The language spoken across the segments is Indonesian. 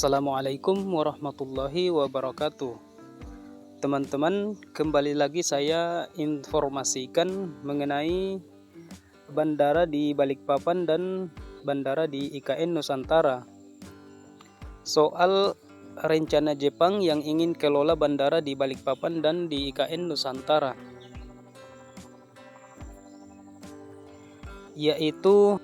Assalamualaikum warahmatullahi wabarakatuh. Teman-teman, kembali lagi saya informasikan mengenai bandara di Balikpapan dan bandara di IKN Nusantara. Soal rencana Jepang yang ingin kelola bandara di Balikpapan dan di IKN Nusantara, yaitu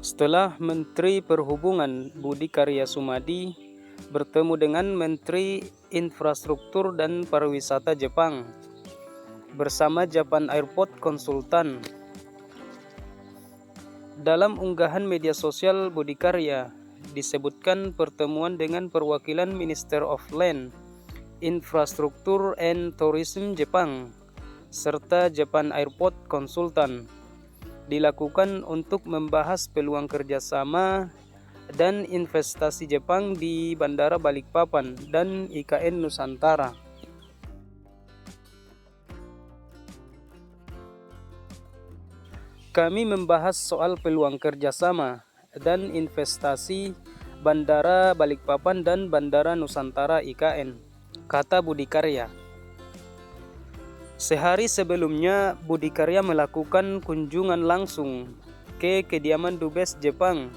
setelah Menteri Perhubungan Budi Karya Sumadi bertemu dengan Menteri Infrastruktur dan Pariwisata Jepang bersama Japan Airport Konsultan. Dalam unggahan media sosial Budi Karya disebutkan pertemuan dengan perwakilan Minister of Land, Infrastructure and Tourism Jepang serta Japan Airport Konsultan dilakukan untuk membahas peluang kerjasama dan investasi Jepang di Bandara Balikpapan dan IKN Nusantara. Kami membahas soal peluang kerjasama dan investasi Bandara Balikpapan dan Bandara Nusantara IKN, kata Budi Karya. Sehari sebelumnya, Budi Karya melakukan kunjungan langsung ke kediaman Dubes Jepang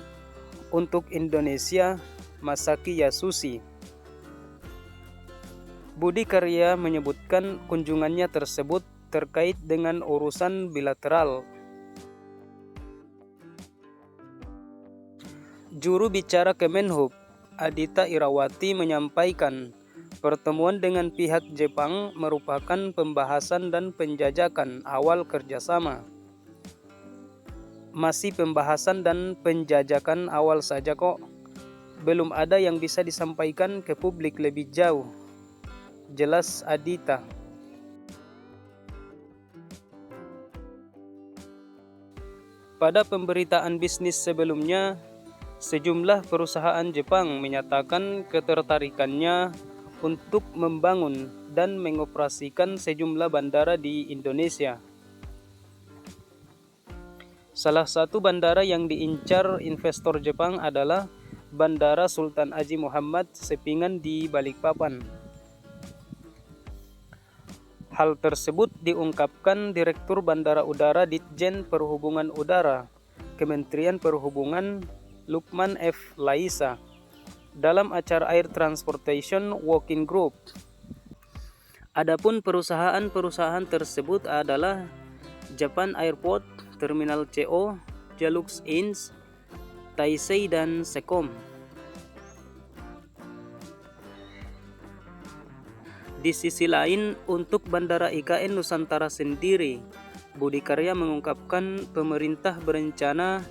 untuk Indonesia, Masaki Yasushi. Budi Karya menyebutkan kunjungannya tersebut terkait dengan urusan bilateral. Juru bicara Kemenhub, Adita Irawati, menyampaikan pertemuan dengan pihak Jepang merupakan pembahasan dan penjajakan awal kerjasama. Masih pembahasan dan penjajakan awal saja kok. Belum ada yang bisa disampaikan ke publik lebih jauh, jelas Adita. Pada pemberitaan bisnis sebelumnya, sejumlah perusahaan Jepang menyatakan ketertarikannya untuk membangun dan mengoperasikan sejumlah bandara di Indonesia. Salah satu bandara yang diincar investor Jepang adalah Bandara Sultan Haji Muhammad Sepinggan di Balikpapan. Hal tersebut diungkapkan Direktur Bandara Udara Ditjen Perhubungan Udara, Kementerian Perhubungan, Lukman F. Laisa, dalam acara Air Transportation Working Group. Adapun perusahaan-perusahaan tersebut adalah Japan Airport, Terminal CO, Jalux Inc., Taisei, dan Sekom. Di sisi lain, untuk Bandara IKN Nusantara sendiri, Budi Karya mengungkapkan pemerintah berencana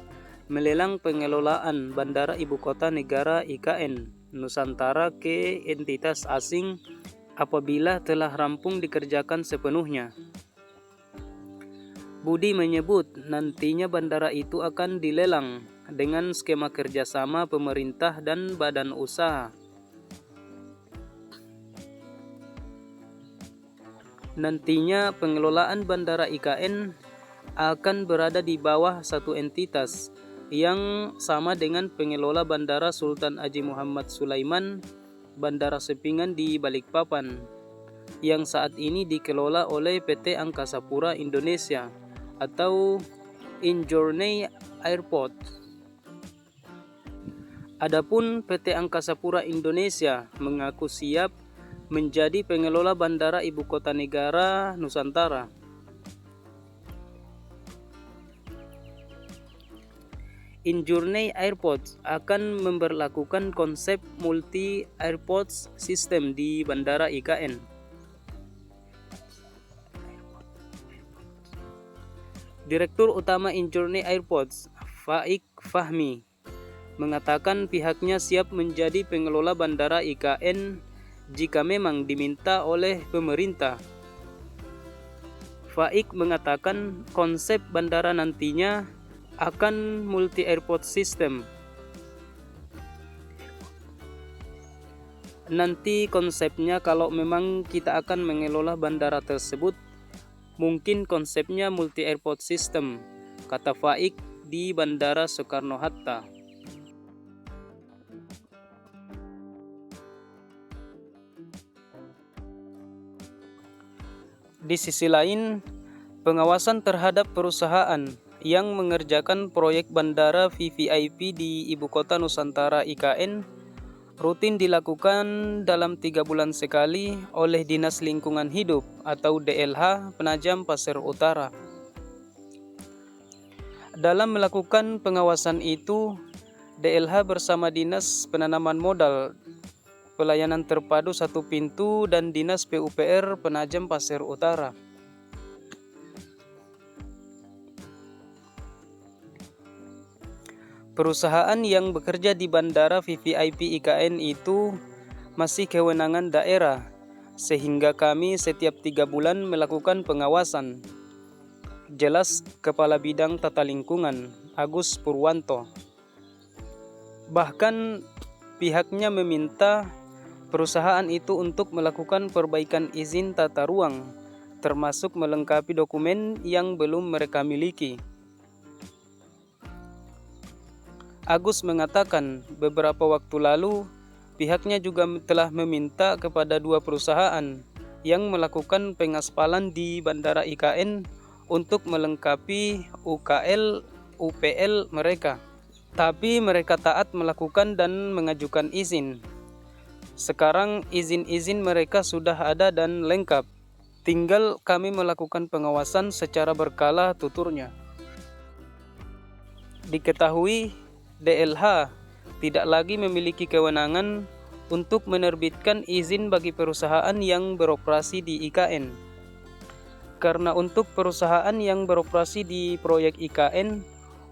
melelang pengelolaan Bandara Ibu Kota Negara IKN Nusantara ke entitas asing apabila telah rampung dikerjakan sepenuhnya. Budi menyebut nantinya bandara itu akan dilelang dengan skema kerjasama pemerintah dan badan usaha. Nantinya pengelolaan Bandara IKN akan berada di bawah satu entitas yang sama dengan pengelola Bandara Sultan Haji Muhammad Sulaiman, Bandara Sepinggan di Balikpapan, yang saat ini dikelola oleh PT Angkasa Pura Indonesia atau Injourney Airport. Adapun PT Angkasa Pura Indonesia mengaku siap menjadi pengelola Bandara Ibu Kota Negara Nusantara. Injourney Airports akan memberlakukan konsep multi airports system di Bandara IKN. Direktur Utama Injourney Airports, Faik Fahmi, mengatakan pihaknya siap menjadi pengelola Bandara IKN jika memang diminta oleh pemerintah. Faik mengatakan konsep bandara nantinya akan multi airport system. Nanti konsepnya kalau memang kita akan mengelola bandara tersebut, mungkin konsepnya multi airport system, kata Faik di Bandara Soekarno-Hatta. Di sisi lain, pengawasan terhadap perusahaan yang mengerjakan proyek bandara VVIP di Ibu Kota Nusantara IKN rutin dilakukan dalam 3 bulan sekali oleh Dinas Lingkungan Hidup atau DLH Penajam Pasir Utara. Dalam melakukan pengawasan itu, DLH bersama Dinas Penanaman Modal, Pelayanan Terpadu Satu Pintu, dan Dinas PUPR Penajam Pasir Utara. Perusahaan yang bekerja di Bandara VVIP IKN itu masih kewenangan daerah, sehingga kami setiap 3 bulan melakukan pengawasan. Jelas Kepala Bidang Tata Lingkungan, Agus Purwanto. Bahkan pihaknya meminta perusahaan itu untuk melakukan perbaikan izin tata ruang, termasuk melengkapi dokumen yang belum mereka miliki. Agus mengatakan beberapa waktu lalu pihaknya juga telah meminta kepada 2 perusahaan yang melakukan pengaspalan di Bandara IKN untuk melengkapi UKL UPL mereka. Tapi mereka taat melakukan dan mengajukan izin. Sekarang izin-izin mereka sudah ada dan lengkap. Tinggal kami melakukan pengawasan secara berkala, tuturnya. Diketahui DLH tidak lagi memiliki kewenangan untuk menerbitkan izin bagi perusahaan yang beroperasi di IKN. Karena untuk perusahaan yang beroperasi di proyek IKN,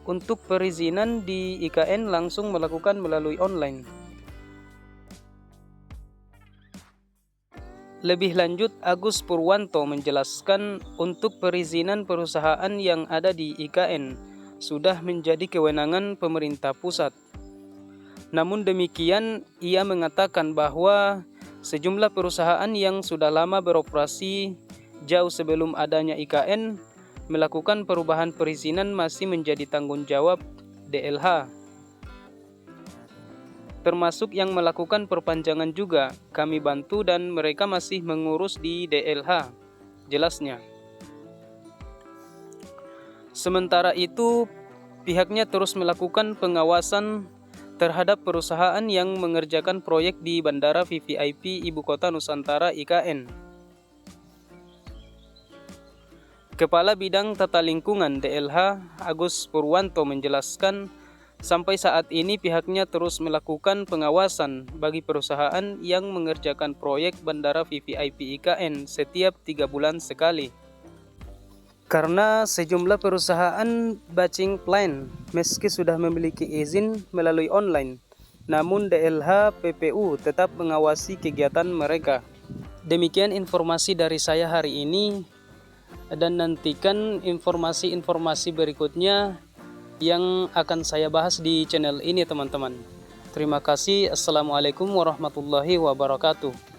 untuk perizinan di IKN langsung melakukan melalui online. Lebih lanjut, Agus Purwanto menjelaskan untuk perizinan perusahaan yang ada di IKN sudah menjadi kewenangan pemerintah pusat. Namun demikian, ia mengatakan bahwa sejumlah perusahaan yang sudah lama beroperasi jauh sebelum adanya IKN melakukan perubahan perizinan masih menjadi tanggung jawab DLH. Termasuk yang melakukan perpanjangan juga kami bantu dan mereka masih mengurus di DLH, jelasnya. Sementara itu, pihaknya terus melakukan pengawasan terhadap perusahaan yang mengerjakan proyek di Bandara VVIP Ibu Kota Nusantara IKN. Kepala Bidang Tata Lingkungan DLH Agus Purwanto menjelaskan sampai saat ini pihaknya terus melakukan pengawasan bagi perusahaan yang mengerjakan proyek Bandara VVIP IKN setiap 3 bulan sekali. Karena sejumlah perusahaan batching plan meski sudah memiliki izin melalui online, namun DLH PPU tetap mengawasi kegiatan mereka. Demikian informasi dari saya hari ini, dan nantikan informasi-informasi berikutnya yang akan saya bahas di channel ini, teman-teman. Terima kasih. Assalamualaikum warahmatullahi wabarakatuh.